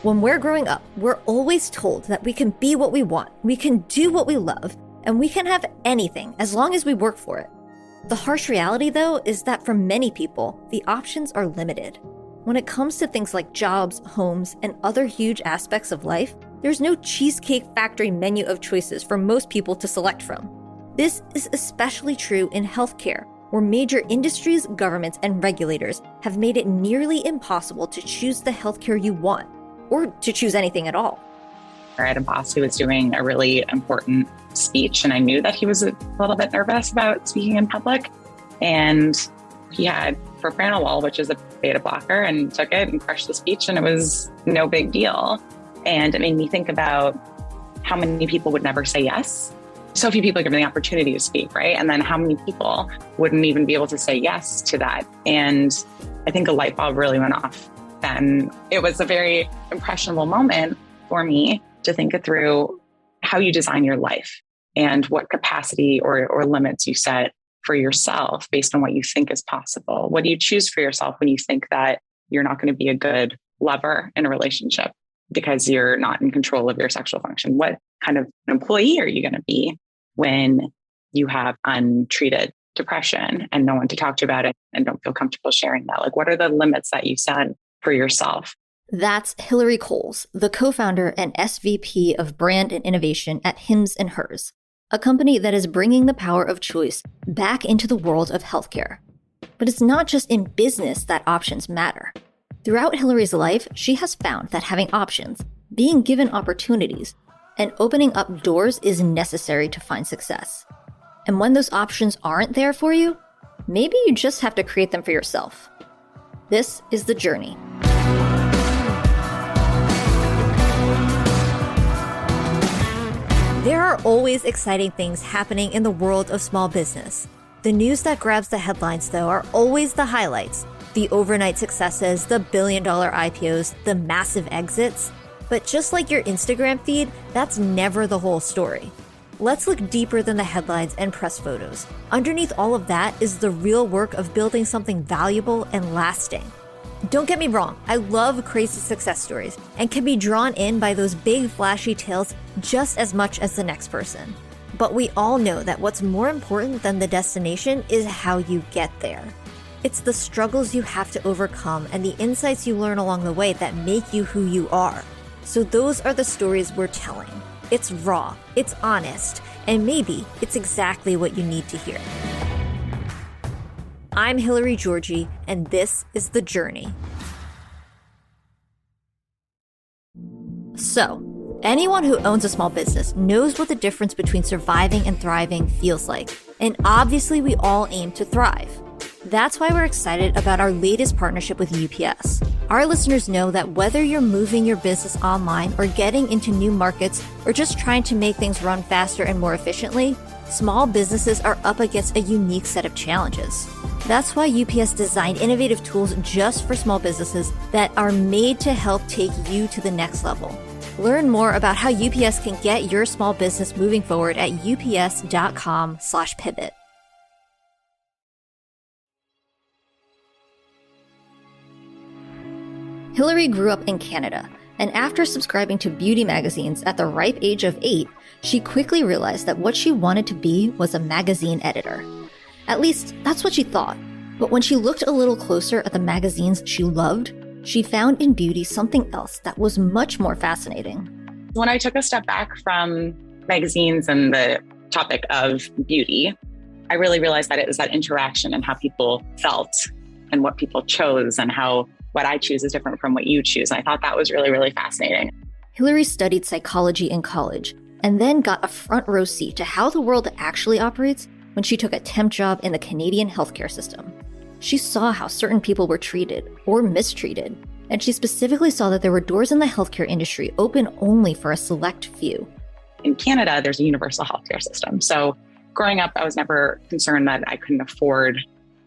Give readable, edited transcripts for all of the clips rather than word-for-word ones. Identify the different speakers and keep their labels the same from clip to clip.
Speaker 1: When we're growing up, we're always told that we can be what we want, we can do what we love, and we can have anything as long as we work for it. The harsh reality, though, is that for many people, the options are limited. When it comes to things like jobs, homes, and other huge aspects of life, there's no Cheesecake Factory menu of choices for most people to select from. This is especially true in healthcare, where major industries, governments, and regulators have made it nearly impossible to choose the healthcare you want, or to choose anything at all.
Speaker 2: I had a boss who was doing a really important speech, and I knew that he was a little bit nervous about speaking in public. And he had propranolol, which is a beta blocker, and took it and crushed the speech, and it was no big deal. And it made me think about how many people would never say yes. So few people are given the opportunity to speak, right? And then how many people wouldn't even be able to say yes to that? And I think a light bulb really went off then. It was a very impressionable moment for me to think it through how you design your life and what capacity or limits you set for yourself based on what you think is possible. What do you choose for yourself when you think that you're not going to be a good lover in a relationship because you're not in control of your sexual function? What kind of employee are you going to be when you have untreated depression and no one to talk to about it and don't feel comfortable sharing that? Like, what are the limits that you set for yourself?
Speaker 1: That's Hilary Coles, the co-founder and SVP of Brand and Innovation at Hims & Hers, a company that is bringing the power of choice back into the world of healthcare. But it's not just in business that options matter. Throughout Hilary's life, she has found that having options, being given opportunities, and opening up doors is necessary to find success. And when those options aren't there for you, maybe you just have to create them for yourself. This is The Journey. There are always exciting things happening in the world of small business. The news that grabs the headlines, though, are always the highlights. The overnight successes, the billion-dollar IPOs, the massive exits. But just like your Instagram feed, that's never the whole story. Let's look deeper than the headlines and press photos. Underneath all of that is the real work of building something valuable and lasting. Don't get me wrong, I love crazy success stories and can be drawn in by those big flashy tales just as much as the next person. But we all know that what's more important than the destination is how you get there. It's the struggles you have to overcome and the insights you learn along the way that make you who you are. So those are the stories we're telling. It's raw, it's honest, and maybe it's exactly what you need to hear. I'm Hilary Georgie, and this is The Journey. So, anyone who owns a small business knows what the difference between surviving and thriving feels like. And obviously, we all aim to thrive. That's why we're excited about our latest partnership with UPS. Our listeners know that whether you're moving your business online or getting into new markets or just trying to make things run faster and more efficiently, small businesses are up against a unique set of challenges. That's why UPS designed innovative tools just for small businesses that are made to help take you to the next level. Learn more about how UPS can get your small business moving forward at ups.com/pivot. Hilary grew up in Canada, and after subscribing to beauty magazines at the ripe age of 8, she quickly realized that what she wanted to be was a magazine editor. At least, that's what she thought. But when she looked a little closer at the magazines she loved, she found in beauty something else that was much more fascinating.
Speaker 2: When I took a step back from magazines and the topic of beauty, I really realized that it was that interaction and how people felt and what people chose and how what I choose is different from what you choose. And I thought that was really, really fascinating.
Speaker 1: Hilary studied psychology in college and then got a front row seat to how the world actually operates when she took a temp job in the Canadian healthcare system. She saw how certain people were treated or mistreated, and she specifically saw that there were doors in the healthcare industry open only for a select few.
Speaker 2: In Canada, there's a universal healthcare system. So growing up, I was never concerned that I couldn't afford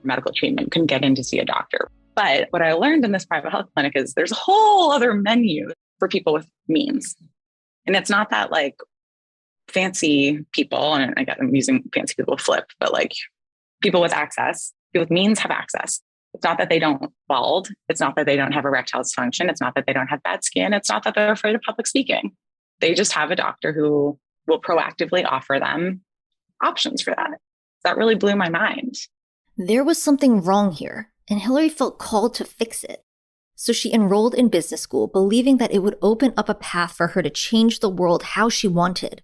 Speaker 2: medical treatment, couldn't get in to see a doctor. But what I learned in this private health clinic is there's a whole other menu for people with means. And it's not that like fancy people, and I get them using fancy people flip, but like people with access, people with means have access. It's not that they don't bald. It's not that they don't have erectile dysfunction. It's not that they don't have bad skin. It's not that they're afraid of public speaking. They just have a doctor who will proactively offer them options for that. That really blew my mind.
Speaker 1: There was something wrong here, and Hilary felt called to fix it. So she enrolled in business school, believing that it would open up a path for her to change the world how she wanted.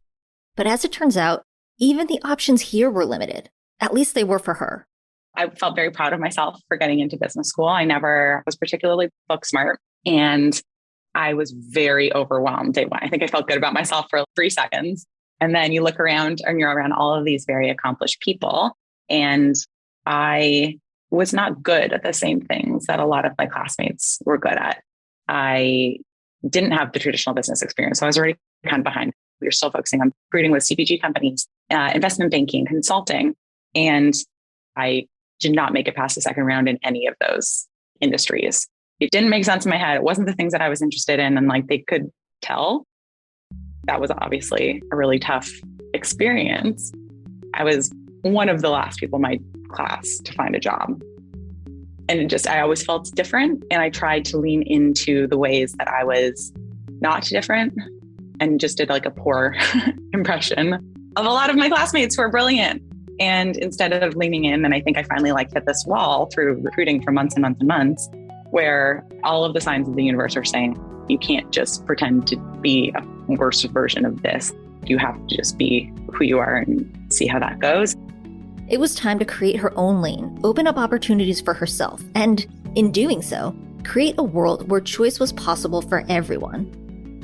Speaker 1: But as it turns out, even the options here were limited. At least they were for her.
Speaker 2: I felt very proud of myself for getting into business school. I never was particularly book smart, and I was very overwhelmed day one. I think I felt good about myself for 3 seconds. And then you look around and you're around all of these very accomplished people. And I was not good at the same things that a lot of my classmates were good at. I didn't have the traditional business experience. So I was already kind of behind. We were still focusing on recruiting with CPG companies, investment banking, consulting. And I did not make it past the second round in any of those industries. It didn't make sense in my head. It wasn't the things that I was interested in. And like they could tell. That was obviously a really tough experience. I was one of the last people in my class to find a job. And I always felt different. And I tried to lean into the ways that I was not different and just did like a poor impression of a lot of my classmates who are brilliant. And instead of leaning in, and I think I finally hit this wall through recruiting for months and months and months, where all of the signs of the universe are saying, you can't just pretend to be a worse version of this. You have to just be who you are and see how that goes.
Speaker 1: It was time to create her own lane, open up opportunities for herself, and in doing so, create a world where choice was possible for everyone.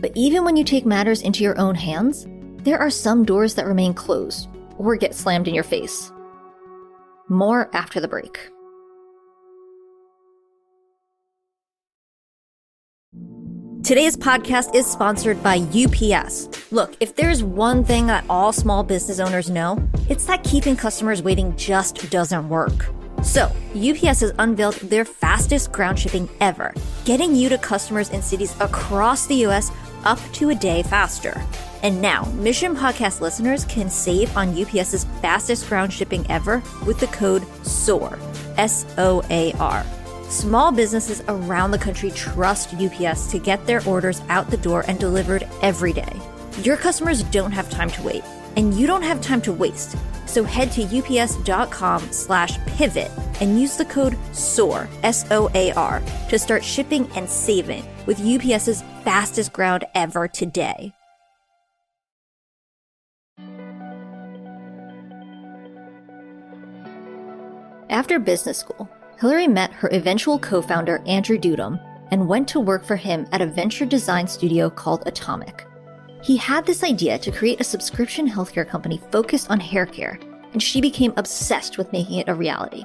Speaker 1: But even when you take matters into your own hands, there are some doors that remain closed or get slammed in your face. More after the break. Today's podcast is sponsored by UPS. Look, if there's one thing that all small business owners know, it's that keeping customers waiting just doesn't work. So, UPS has unveiled their fastest ground shipping ever, getting you to customers in cities across the US up to a day faster. And now, Mission Podcast listeners can save on UPS's fastest ground shipping ever with the code SOAR, SOAR. Small businesses around the country trust UPS to get their orders out the door and delivered every day. Your customers don't have time to wait, and you don't have time to waste. So head to ups.com/pivot and use the code SOAR, SOAR, to start shipping and saving with UPS's fastest ground ever today. After business school, Hilary met her eventual co-founder, Andrew Dudum, and went to work for him at a venture design studio called Atomic. He had this idea to create a subscription healthcare company focused on hair care, and she became obsessed with making it a reality.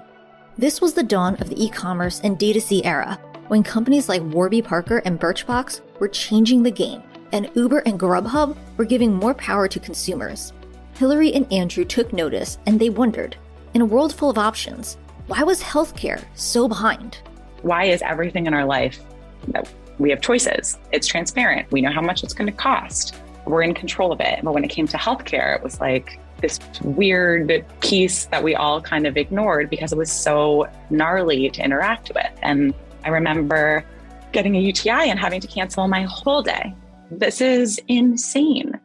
Speaker 1: This was the dawn of the e-commerce and D2C era, when companies like Warby Parker and Birchbox were changing the game, and Uber and Grubhub were giving more power to consumers. Hilary and Andrew took notice, and they wondered, in a world full of options, why was healthcare so behind?
Speaker 2: Why is everything in our life that we have choices? It's transparent. We know how much it's going to cost. We're in control of it. But when it came to healthcare, it was like this weird piece that we all kind of ignored because it was so gnarly to interact with. And I remember getting a UTI and having to cancel my whole day. This is insane.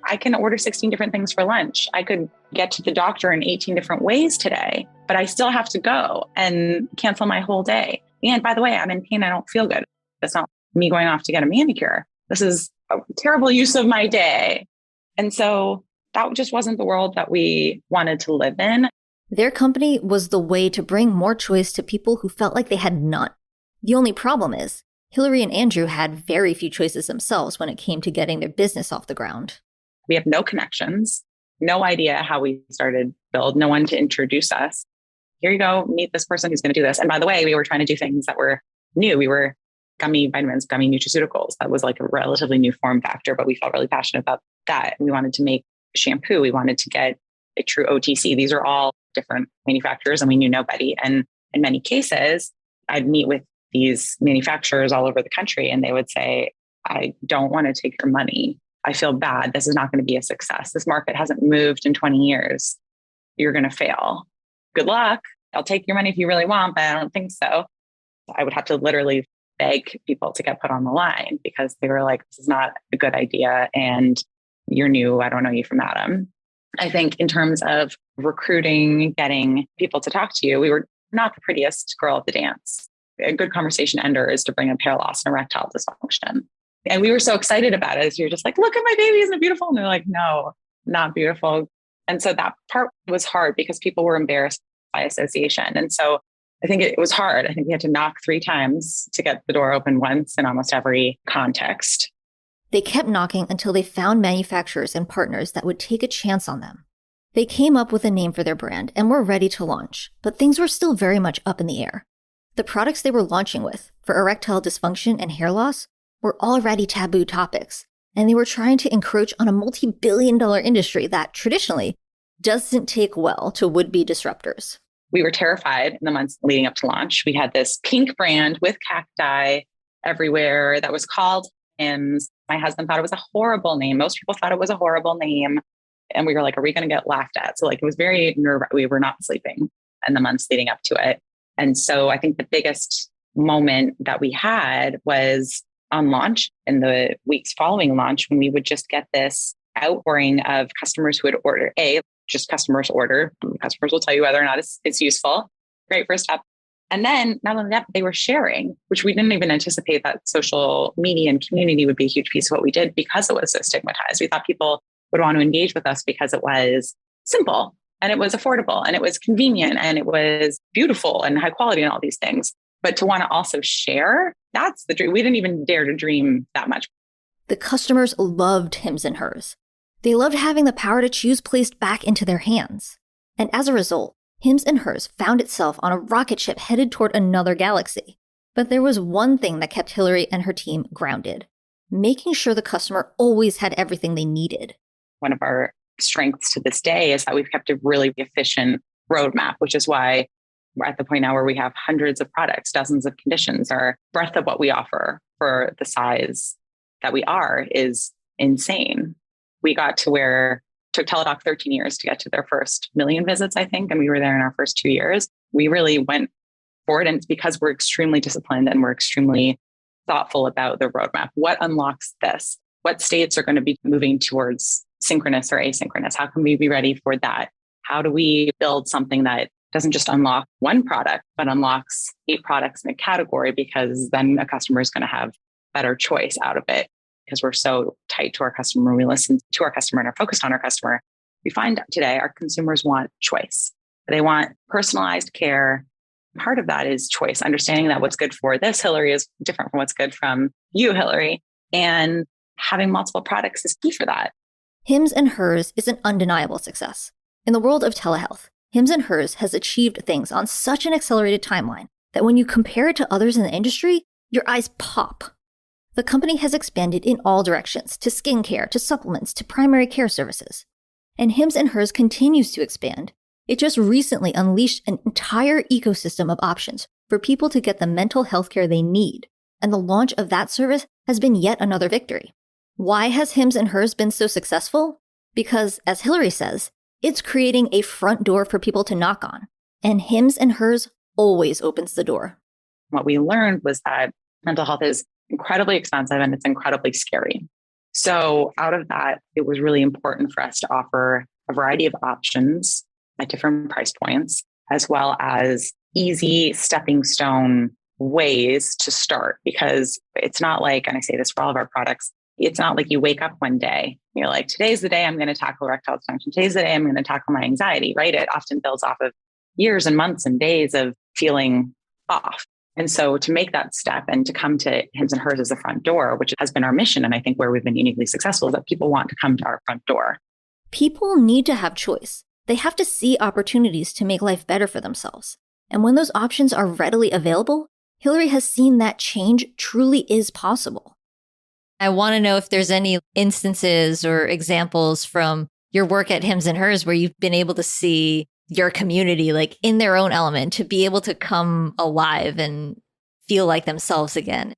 Speaker 2: I can order 16 different things for lunch. I could get to the doctor in 18 different ways today, but I still have to go and cancel my whole day. And by the way, I'm in pain. I don't feel good. That's not me going off to get a manicure. This is a terrible use of my day. And so that just wasn't the world that we wanted to live in.
Speaker 1: Their company was the way to bring more choice to people who felt like they had none. The only problem is, Hilary and Andrew had very few choices themselves when it came to getting their business off the ground.
Speaker 2: We have no connections, no idea how we started Build, no one to introduce us. Here you go, meet this person who's going to do this. And by the way, we were trying to do things that were new. We were gummy vitamins, gummy nutraceuticals. That was like a relatively new form factor, but we felt really passionate about that. We wanted to make shampoo. We wanted to get a true OTC. These are all different manufacturers and we knew nobody. And in many cases, I'd meet with these manufacturers all over the country and they would say, I don't want to take your money. I feel bad. This is not going to be a success. This market hasn't moved in 20 years. You're going to fail. Good luck. I'll take your money if you really want, but I don't think so. I would have to literally beg people to get put on the line because they were like, this is not a good idea. And you're new. I don't know you from Adam. I think in terms of recruiting, getting people to talk to you, we were not the prettiest girl at the dance. A good conversation ender is to bring up hair loss and erectile dysfunction. And we were so excited about it. You're just like, look at my baby, isn't it beautiful? And they're like, no, not beautiful. And so that part was hard because people were embarrassed by association. And so I think it was hard. I think we had to knock 3 times to get the door open once in almost every context.
Speaker 1: They kept knocking until they found manufacturers and partners that would take a chance on them. They came up with a name for their brand and were ready to launch, but things were still very much up in the air. The products they were launching with, for erectile dysfunction and hair loss, were already taboo topics, and they were trying to encroach on a multi-billion-dollar industry that, traditionally, doesn't take well to would-be disruptors.
Speaker 2: We were terrified in the months leading up to launch. We had this pink brand with cacti everywhere that was called Hims. My husband thought it was a horrible name. Most people thought it was a horrible name. And we were like, are we going to get laughed at? So it was very we were not sleeping in the months leading up to it. And so I think the biggest moment that we had was on launch in the weeks following launch, when we would just get this outpouring of customers who would order, just customers order. Customers will tell you whether or not it's useful. Great first step. And then not only that, they were sharing, which we didn't even anticipate that social media and community would be a huge piece of what we did because it was so stigmatized. We thought people would want to engage with us because it was simple and it was affordable and it was convenient and it was beautiful and high quality and all these things. But to want to also share, that's the dream. We didn't even dare to dream that much.
Speaker 1: The customers loved Hims and Hers. They loved having the power to choose placed back into their hands. And as a result, Hims and Hers found itself on a rocket ship headed toward another galaxy. But there was one thing that kept Hilary and her team grounded: making sure the customer always had everything they needed.
Speaker 2: One of our strengths to this day is that we've kept a really efficient roadmap, which is why we're at the point now where we have hundreds of products, dozens of conditions. Our breadth of what we offer for the size that we are is insane. We got to where it took Teladoc 13 years to get to their first 1 million visits, I think. And we were there in our first 2 years. We really went for it. And it's because we're extremely disciplined and we're extremely thoughtful about the roadmap. What unlocks this? What states are going to be moving towards synchronous or asynchronous? How can we be ready for that? How do we build something that doesn't just unlock one product, but unlocks 8 products in a category? Because then a customer is going to have better choice out of it. Because we're so tight to our customer, we listen to our customer and are focused on our customer. We find today our consumers want choice. They want personalized care. Part of that is choice, understanding that what's good for this Hilary is different from what's good from you, Hilary. And having multiple products is key for that.
Speaker 1: Hims and Hers is an undeniable success. In the world of telehealth, Hims and Hers has achieved things on such an accelerated timeline that when you compare it to others in the industry, your eyes pop. The company has expanded in all directions, to skincare, to supplements, to primary care services. And Hims and Hers continues to expand. It just recently unleashed an entire ecosystem of options for people to get the mental health care they need. And the launch of that service has been yet another victory. Why has Hims and Hers been so successful? Because, as Hilary says, it's creating a front door for people to knock on. And Hims and Hers always opens the door.
Speaker 2: What we learned was that mental health is incredibly expensive and it's incredibly scary. So out of that, it was really important for us to offer a variety of options at different price points, as well as easy stepping stone ways to start. Because it's not like, and I say this for all of our products, it's not like you wake up one day, you're like, today's the day I'm going to tackle erectile dysfunction. Today's the day I'm going to tackle my anxiety, right? It often builds off of years and months and days of feeling off. And so to make that step and to come to Hims and Hers as a front door, which has been our mission, and I think where we've been uniquely successful, is that people want to come to our front door.
Speaker 1: People need to have choice. They have to see opportunities to make life better for themselves. And when those options are readily available, Hilary has seen that change truly is possible. I want to know if there's any instances or examples from your work at Hims and Hers where you've been able to see your community like in their own element, to be able to come alive and feel like themselves again.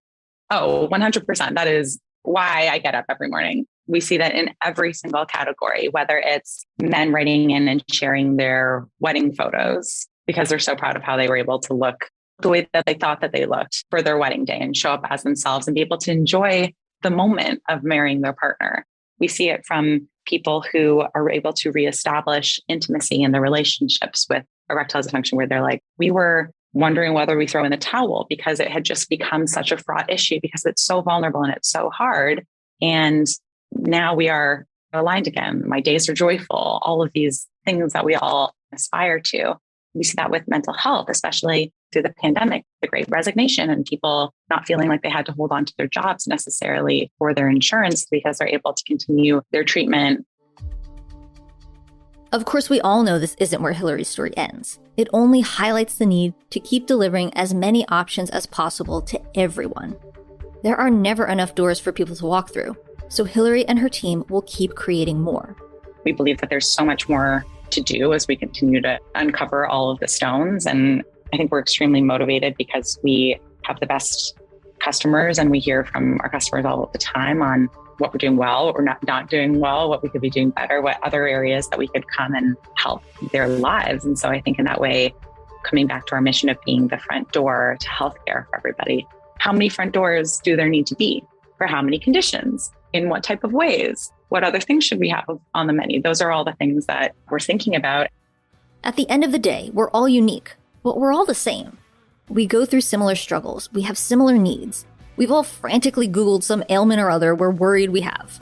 Speaker 2: Oh, 100%. That is why I get up every morning. We see that in every single category, whether it's men writing in and sharing their wedding photos because they're so proud of how they were able to look the way that they thought that they looked for their wedding day and show up as themselves and be able to enjoy the moment of marrying their partner. We see it from people who are able to reestablish intimacy in their relationships with erectile dysfunction, where they're like, we were wondering whether we throw in the towel because it had just become such a fraught issue because it's so vulnerable and it's so hard. And now we are aligned again. My days are joyful. All of these things that we all aspire to. We see that with mental health, especially through the pandemic, the great resignation, and people not feeling like they had to hold on to their jobs necessarily for their insurance because they're able to continue their treatment.
Speaker 1: Of course, we all know this isn't where Hilary's story ends. It only highlights the need to keep delivering as many options as possible to everyone. There are never enough doors for people to walk through, so Hilary and her team will keep creating more.
Speaker 2: We believe that there's so much more to do as we continue to uncover all of the stones. And I think we're extremely motivated because we have the best customers and we hear from our customers all the time on what we're doing well, what we're not doing well, what we could be doing better, what other areas that we could come and help their lives. And so I think in that way, coming back to our mission of being the front door to healthcare for everybody, how many front doors do there need to be? For how many conditions? In what type of ways? What other things should we have on the menu? Those are all the things that we're thinking about.
Speaker 1: At the end of the day, we're all unique, but we're all the same. We go through similar struggles. We have similar needs. We've all frantically Googled some ailment or other we're worried we have.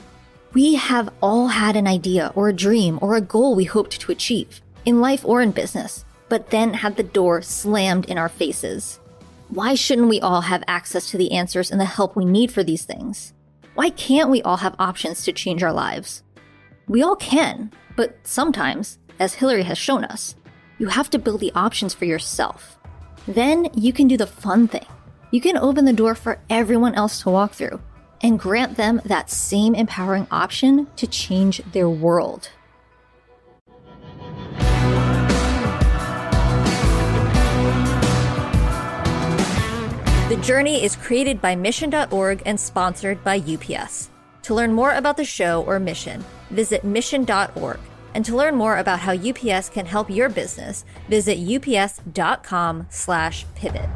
Speaker 1: We have all had an idea or a dream or a goal we hoped to achieve, in life or in business, but then had the door slammed in our faces. Why shouldn't we all have access to the answers and the help we need for these things? Why can't we all have options to change our lives? We all can, but sometimes, as Hilary has shown us, you have to build the options for yourself. Then you can do the fun thing. You can open the door for everyone else to walk through and grant them that same empowering option to change their world. The Journey is created by Mission.org and sponsored by UPS. To learn more about the show or mission, visit Mission.org. And to learn more about how UPS can help your business, visit ups.com/pivot.